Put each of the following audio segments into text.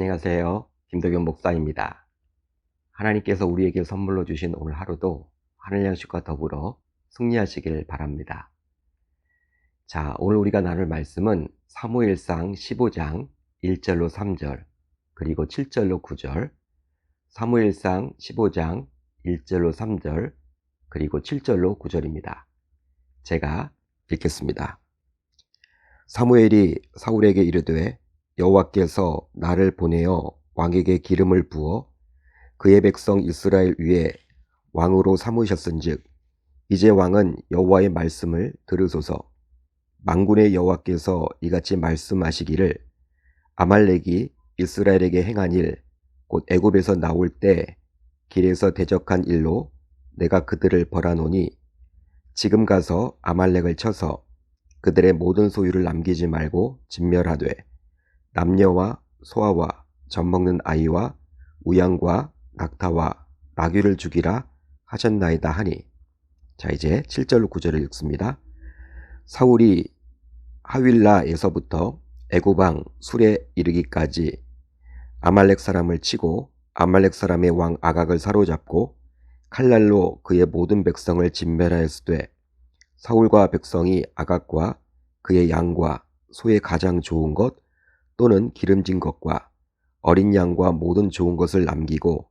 안녕하세요. 김덕현 목사입니다. 하나님께서 우리에게 선물로 주신 오늘 하루도 하늘 양식과 더불어 승리하시길 바랍니다. 자, 오늘 우리가 나눌 말씀은 사무엘상 15장 1절로 3절 그리고 7절로 9절, 사무엘상 15장 1절로 3절 그리고 7절로 9절입니다. 제가 읽겠습니다. 사무엘이 사울에게 이르되 여호와께서 나를 보내어 왕에게 기름을 부어 그의 백성 이스라엘 위에 왕으로 삼으셨은즉 이제 왕은 여호와의 말씀을 들으소서. 만군의 여호와께서 이같이 말씀하시기를 아말렉이 이스라엘에게 행한 일 곧 애굽에서 나올 때 길에서 대적한 일로 내가 그들을 벌하노니 지금 가서 아말렉을 쳐서 그들의 모든 소유를 남기지 말고 진멸하되 남녀와 소아와 젖먹는 아이와 우양과 낙타와 나귀를 죽이라 하셨나이다 하니. 자, 이제 7절로 9절을 읽습니다. 사울이 하윌라에서부터 애굽왕 술에 이르기까지 아말렉 사람을 치고 아말렉 사람의 왕 아각을 사로잡고 칼날로 그의 모든 백성을 진멸하였으되 사울과 백성이 아각과 그의 양과 소의 가장 좋은 것 또는 기름진 것과 어린 양과 모든 좋은 것을 남기고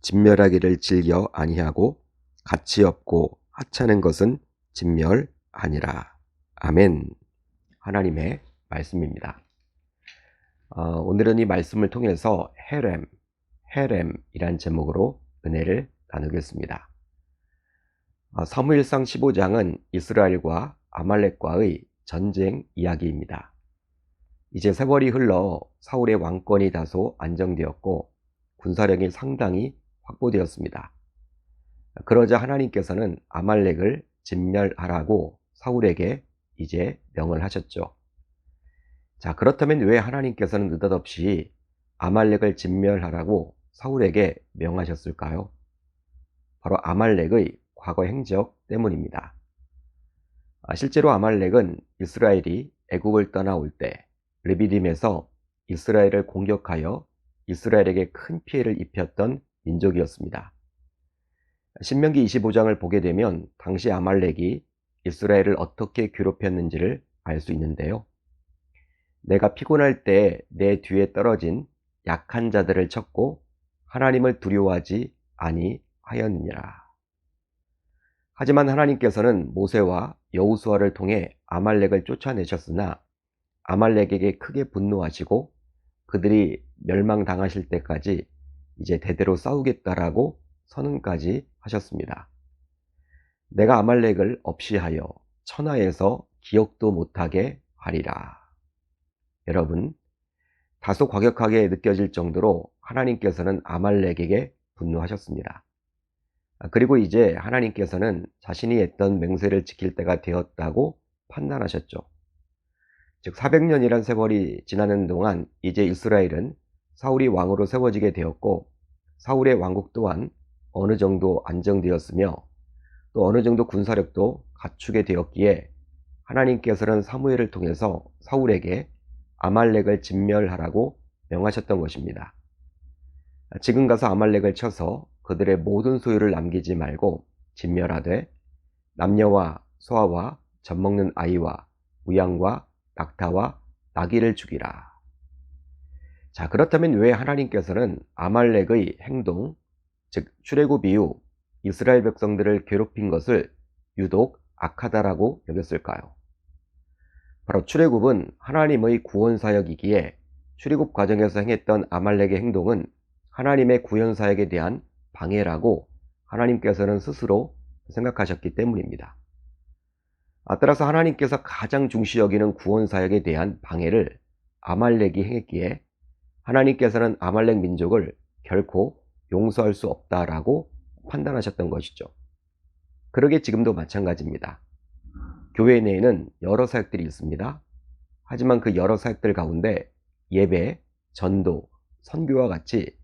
진멸하기를 즐겨 아니하고 가치 없고 하찮은 것은 진멸하니라. 아멘. 하나님의 말씀입니다. 오늘은 이 말씀을 통해서 헤렘이란 제목으로 은혜를 나누겠습니다. 사무엘상 15장은 이스라엘과 아말렉과의 전쟁 이야기입니다. 이제 세월이 흘러 사울의 왕권이 다소 안정되었고 군사력이 상당히 확보되었습니다. 그러자 하나님께서는 아말렉을 진멸하라고 사울에게 이제 명을 하셨죠. 자, 그렇다면 왜 하나님께서는 느닷없이 아말렉을 진멸하라고 사울에게 명하셨을까요? 바로 아말렉의 과거 행적 때문입니다. 실제로 아말렉은 이스라엘이 애굽을 떠나올 때 르비딤에서 이스라엘을 공격하여 이스라엘에게 큰 피해를 입혔던 민족이었습니다. 신명기 25장을 보게 되면 당시 아말렉이 이스라엘을 어떻게 괴롭혔는지를 알 수 있는데요. 내가 피곤할 때 내 뒤에 떨어진 약한 자들을 쳤고 하나님을 두려워하지 아니하였느니라. 하지만 하나님께서는 모세와 여호수아를 통해 아말렉을 쫓아내셨으나 아말렉에게 크게 분노하시고 그들이 멸망당하실 때까지 이제 대대로 싸우겠다라고 선언까지 하셨습니다. 내가 아말렉을 없이하여 천하에서 기억도 못하게 하리라. 여러분, 다소 과격하게 느껴질 정도로 하나님께서는 아말렉에게 분노하셨습니다. 그리고 이제 하나님께서는 자신이 했던 맹세를 지킬 때가 되었다고 판단하셨죠. 즉 400년이란 세월이 지나는 동안 이제 이스라엘은 사울이 왕으로 세워지게 되었고 사울의 왕국 또한 어느 정도 안정되었으며 또 어느 정도 군사력도 갖추게 되었기에 하나님께서는 사무엘을 통해서 사울에게 아말렉을 진멸하라고 명하셨던 것입니다. 지금 가서 아말렉을 쳐서 그들의 모든 소유를 남기지 말고 진멸하되 남녀와 소아와 젖먹는 아이와 우양과 낙타와 나귀를 죽이라. 자, 그렇다면 왜 하나님께서는 아말렉의 행동, 즉 출애굽 이후 이스라엘 백성들을 괴롭힌 것을 유독 악하다라고 여겼을까요? 바로 출애굽은 하나님의 구원 사역이기에 출애굽 과정에서 행했던 아말렉의 행동은 하나님의 구원 사역에 대한 방해라고 하나님께서는 스스로 생각하셨기 때문입니다. 따라서 하나님께서 가장 중시 여기는 구원 사역에 대한 방해를 아말렉이 행했기에 하나님께서는 아말렉 민족을 결코 용서할 수 없다라고 판단하셨던 것이죠. 그러게 지금도 마찬가지입니다. 교회 내에는 여러 사역들이 있습니다. 하지만 그 여러 사역들 가운데 예배, 전도, 선교와 같이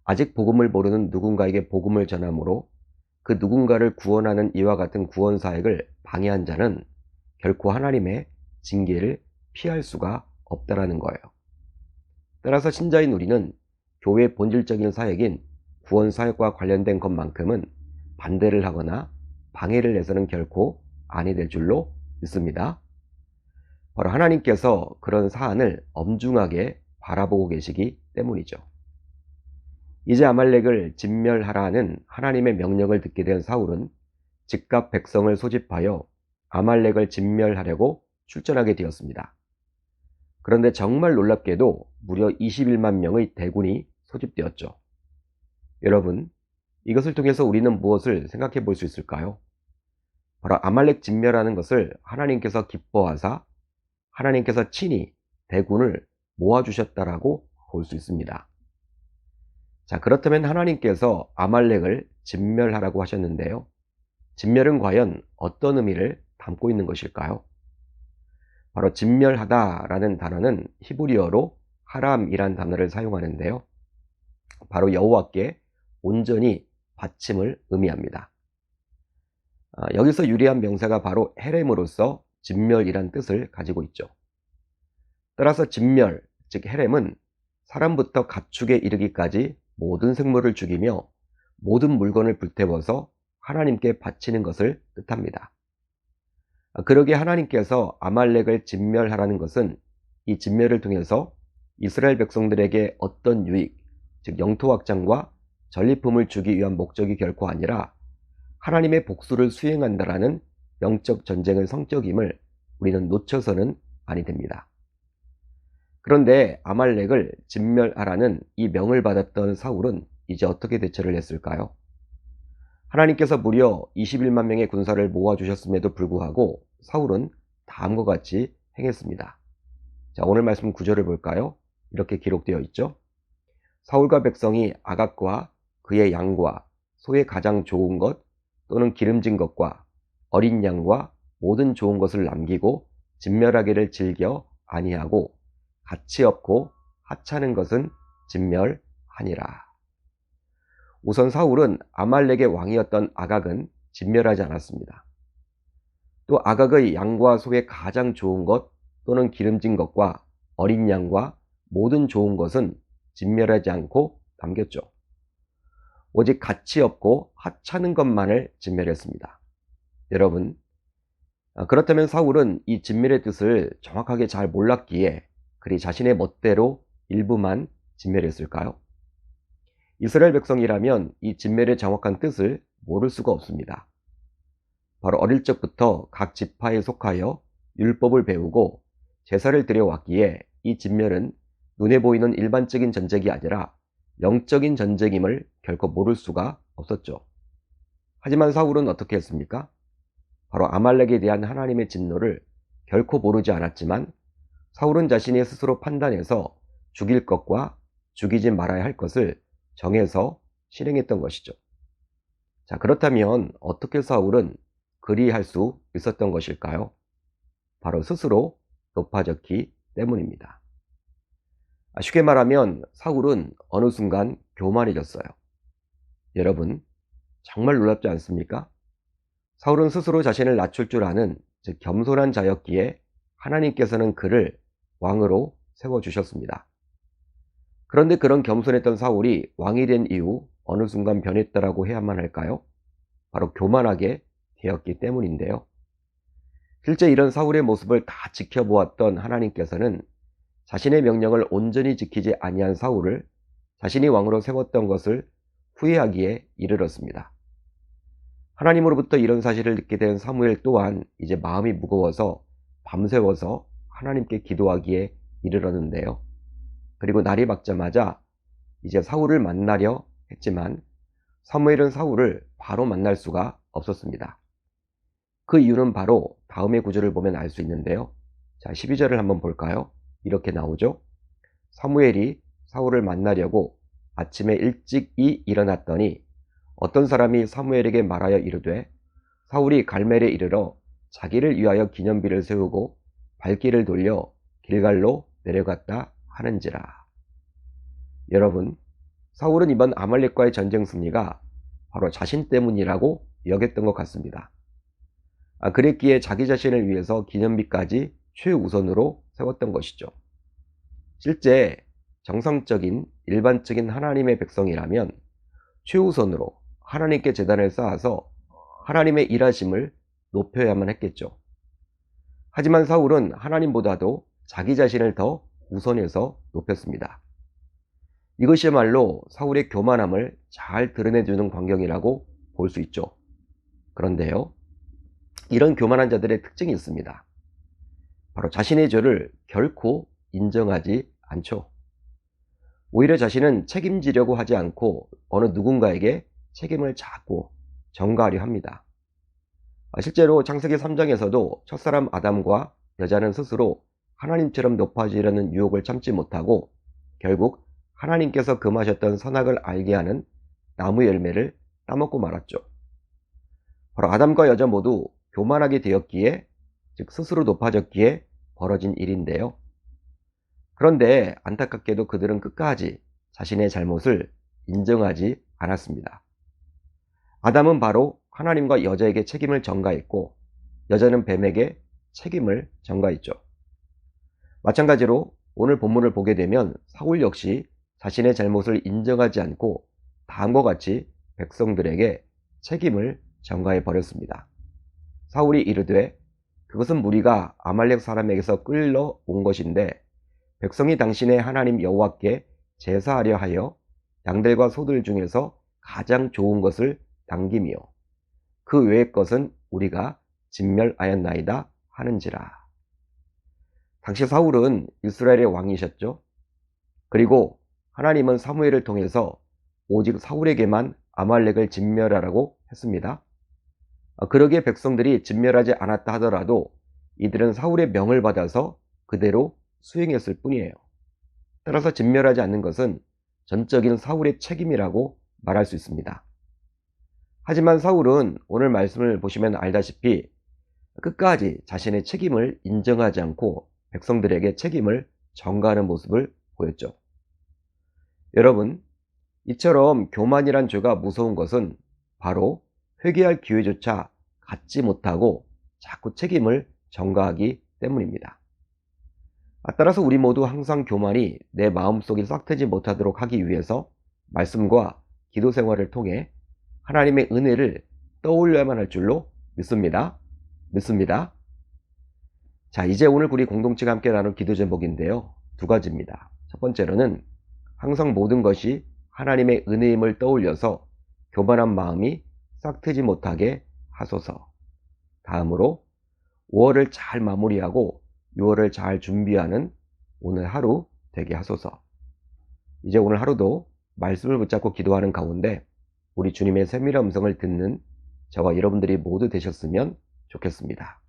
아직 복음을 모르는 누군가에게 복음을 전함으로 그 누군가를 구원하는 이와 같은 구원 사역을 방해한 자는 결코 하나님의 징계를 피할 수가 없다라는 거예요. 따라서 신자인 우리는 교회의 본질적인 사역인 구원 사역과 관련된 것만큼은 반대를 하거나 방해를 해서는 결코 아니 될 줄로 믿습니다. 바로 하나님께서 그런 사안을 엄중하게 바라보고 계시기 때문이죠. 이제 아말렉을 진멸하라는 하나님의 명령을 듣게 된 사울은 즉각 백성을 소집하여 아말렉을 진멸하려고 출전하게 되었습니다. 그런데 정말 놀랍게도 무려 21만 명의 대군이 소집되었죠. 여러분, 이것을 통해서 우리는 무엇을 생각해 볼 수 있을까요? 바로 아말렉 진멸하는 것을 하나님께서 기뻐하사 하나님께서 친히 대군을 모아주셨다라고 볼 수 있습니다. 자, 그렇다면 하나님께서 아말렉을 진멸하라고 하셨는데요. 진멸은 과연 어떤 의미를 담고 있는 것일까요? 바로 진멸하다라는 단어는 히브리어로 하람이란 단어를 사용하는데요. 바로 여호와께 온전히 바침을 의미합니다. 여기서 유리한 명사가 바로 헤렘으로서 진멸이란 뜻을 가지고 있죠. 따라서 진멸, 즉 헤렘은 사람부터 가축에 이르기까지 모든 생물을 죽이며 모든 물건을 불태워서 하나님께 바치는 것을 뜻합니다. 그러기에 하나님께서 아말렉을 진멸하라는 것은 이 진멸을 통해서 이스라엘 백성들에게 어떤 유익, 즉 영토 확장과 전리품을 주기 위한 목적이 결코 아니라 하나님의 복수를 수행한다라는 영적 전쟁의 성격임을 우리는 놓쳐서는 아니 됩니다. 그런데 아말렉을 진멸하라는 이 명을 받았던 사울은 이제 어떻게 대처를 했을까요? 하나님께서 무려 21만 명의 군사를 모아주셨음에도 불구하고 사울은 다음과 같이 행했습니다. 자, 오늘 말씀 9절을 볼까요? 이렇게 기록되어 있죠. 사울과 백성이 아각과 그의 양과 소의 가장 좋은 것 또는 기름진 것과 어린 양과 모든 좋은 것을 남기고 진멸하기를 즐겨 아니하고 가치 없고 하찮은 것은 진멸하니라. 우선 사울은 아말렉의 왕이었던 아각은 진멸하지 않았습니다. 또 아각의 양과 소의 가장 좋은 것 또는 기름진 것과 어린 양과 모든 좋은 것은 진멸하지 않고 남겼죠. 오직 가치 없고 하찮은 것만을 진멸했습니다. 여러분, 그렇다면 사울은 이 진멸의 뜻을 정확하게 잘 몰랐기에 그리 자신의 멋대로 일부만 진멸했을까요? 이스라엘 백성이라면 이 진멸의 정확한 뜻을 모를 수가 없습니다. 바로 어릴 적부터 각 지파에 속하여 율법을 배우고 제사를 드려왔기에 이 진멸은 눈에 보이는 일반적인 전쟁이 아니라 영적인 전쟁임을 결코 모를 수가 없었죠. 하지만 사울은 어떻게 했습니까? 바로 아말렉에 대한 하나님의 진노를 결코 모르지 않았지만 사울은 자신이 스스로 판단해서 죽일 것과 죽이지 말아야 할 것을 정해서 실행했던 것이죠. 자, 그렇다면 어떻게 사울은 그리할 수 있었던 것일까요? 바로 스스로 높아졌기 때문입니다. 쉽게 말하면 사울은 어느 순간 교만해졌어요. 여러분, 정말 놀랍지 않습니까? 사울은 스스로 자신을 낮출 줄 아는, 즉 겸손한 자였기에 하나님께서는 그를 왕으로 세워주셨습니다. 그런데 그런 겸손했던 사울이 왕이 된 이후 어느 순간 변했다라고 해야만 할까요? 바로 교만하게 되었기 때문인데요. 실제 이런 사울의 모습을 다 지켜보았던 하나님께서는 자신의 명령을 온전히 지키지 아니한 사울을 자신이 왕으로 세웠던 것을 후회하기에 이르렀습니다. 하나님으로부터 이런 사실을 듣게 된 사무엘 또한 이제 마음이 무거워서 밤새워서 하나님께 기도하기에 이르렀는데요. 그리고 날이 밝자마자 이제 사울을 만나려 했지만 사무엘은 사울을 바로 만날 수가 없었습니다. 그 이유는 바로 다음의 구절을 보면 알 수 있는데요. 자, 12절을 한번 볼까요? 이렇게 나오죠. 사무엘이 사울을 만나려고 아침에 일찍이 일어났더니 어떤 사람이 사무엘에게 말하여 이르되 사울이 갈멜에 이르러 자기를 위하여 기념비를 세우고 발길을 돌려 길갈로 내려갔다 하는지라. 여러분, 사울은 이번 아말렉과의 전쟁 승리가 바로 자신 때문이라고 여겼던 것 같습니다. 그랬기에 자기 자신을 위해서 기념비까지 최우선으로 세웠던 것이죠. 실제 정상적인 일반적인 하나님의 백성이라면 최우선으로 하나님께 제단을 쌓아서 하나님의 일하심을 높여야만 했겠죠. 하지만 사울은 하나님보다도 자기 자신을 더 우선해서 높였습니다. 이것이야말로 사울의 교만함을 잘 드러내주는 광경이라고 볼 수 있죠. 그런데요, 이런 교만한 자들의 특징이 있습니다. 바로 자신의 죄를 결코 인정하지 않죠. 오히려 자신은 책임지려고 하지 않고 어느 누군가에게 책임을 자꾸 전가하려 합니다. 실제로 창세기 3장에서도 첫사람 아담과 여자는 스스로 하나님처럼 높아지려는 유혹을 참지 못하고 결국 하나님께서 금하셨던 선악을 알게 하는 나무 열매를 따먹고 말았죠. 바로 아담과 여자 모두 교만하게 되었기에, 즉 스스로 높아졌기에 벌어진 일인데요. 그런데 안타깝게도 그들은 끝까지 자신의 잘못을 인정하지 않았습니다. 아담은 바로 하나님과 여자에게 책임을 전가했고, 여자는 뱀에게 책임을 전가했죠. 마찬가지로 오늘 본문을 보게 되면 사울 역시 자신의 잘못을 인정하지 않고 다음과 같이 백성들에게 책임을 전가해 버렸습니다. 사울이 이르되 그것은 무리가 아말렉 사람에게서 끌러온 것인데 백성이 당신의 하나님 여호와께 제사하려 하여 양들과 소들 중에서 가장 좋은 것을 당기며 그 외의 것은 우리가 진멸하였나이다 하는지라. 당시 사울은 이스라엘의 왕이셨죠. 그리고 하나님은 사무엘을 통해서 오직 사울에게만 아말렉을 진멸하라고 했습니다. 그러기에 백성들이 진멸하지 않았다 하더라도 이들은 사울의 명을 받아서 그대로 수행했을 뿐이에요. 따라서 진멸하지 않는 것은 전적인 사울의 책임이라고 말할 수 있습니다. 하지만 사울은 오늘 말씀을 보시면 알다시피 끝까지 자신의 책임을 인정하지 않고 백성들에게 책임을 전가하는 모습을 보였죠. 여러분, 이처럼 교만이란 죄가 무서운 것은 바로 회개할 기회조차 갖지 못하고 자꾸 책임을 전가하기 때문입니다. 따라서 우리 모두 항상 교만이 내 마음속에 싹트지 못하도록 하기 위해서 말씀과 기도 생활을 통해 하나님의 은혜를 떠올려야만 할 줄로 믿습니다. 자, 이제 오늘 우리 공동체가 함께 나눌 기도 제목인데요. 두 가지입니다. 첫 번째로는 항상 모든 것이 하나님의 은혜임을 떠올려서 교만한 마음이 싹트지 못하게 하소서. 다음으로 5월을 잘 마무리하고 6월을 잘 준비하는 오늘 하루 되게 하소서. 이제 오늘 하루도 말씀을 붙잡고 기도하는 가운데 우리 주님의 세밀한 음성을 듣는 저와 여러분들이 모두 되셨으면 좋겠습니다.